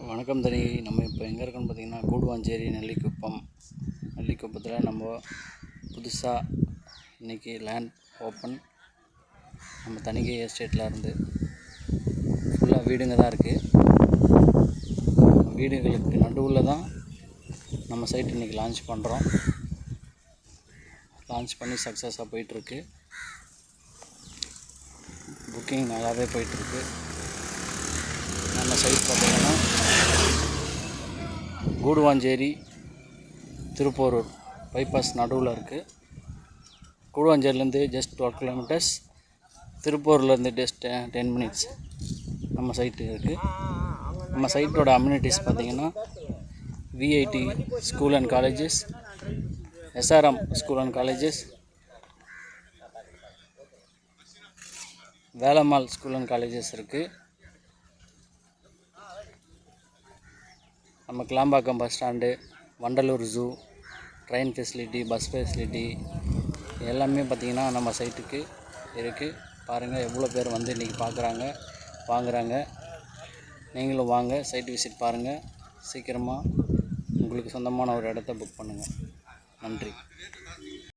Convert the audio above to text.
வணக்கம் தனி. நம்ம இப்போ எங்கே இருக்கோன்னு பார்த்தீங்கன்னா கூடுவாஞ்சேரி நெல்லிக்குப்பத்தில் நம்ம புதுசாக இன்றைக்கி லேண்ட் ஓப்பன். நம்ம தனிகை எஸ்டேட்டில் இருந்து ஃபுல்லாக வீடுங்க தான் இருக்குது. வீடுகளுக்கு நடுவில் தான் நம்ம சைட் இன்றைக்கி லான்ச் பண்ணுறோம். லான்ச் பண்ணி சக்ஸஸாக போயிட்டுருக்கு. புக்கிங் நல்லாவே போயிட்டுருக்கு. நம்ம சைட் பார்த்தீங்கன்னா கூடுவாஞ்சேரி திருப்போரூர் பைபாஸ் நடுவில் இருக்குது. கூடுவாஞ்சேரிலேருந்து ஜஸ்ட் 12 கிலோமீட்டர்ஸ், திருப்பூர்லேருந்து ஜஸ்ட் 10 மினிட்ஸ் நம்ம சைட்டு இருக்குது. நம்ம சைட்டோட அம்யூனிட்டிஸ் பார்த்திங்கன்னா VIT school and colleges, SRM school and colleges, Velammal school and colleges இருக்குது. நம்ம Kilambakkam bus stand, Vandalur zoo, train facility, bus facility எல்லாமே பார்த்திங்கன்னா நம்ம சைட்டுக்கு இருக்குது. பாருங்கள் எவ்வளோ பேர் வந்து இன்றைக்கி பார்க்குறாங்க, வாங்குகிறாங்க. நீங்களும் வாங்க, சைட் விசிட் பாருங்கள். சீக்கிரமாக உங்களுக்கு சொந்தமான ஒரு இடத்த புக் பண்ணுங்கள். நன்றி.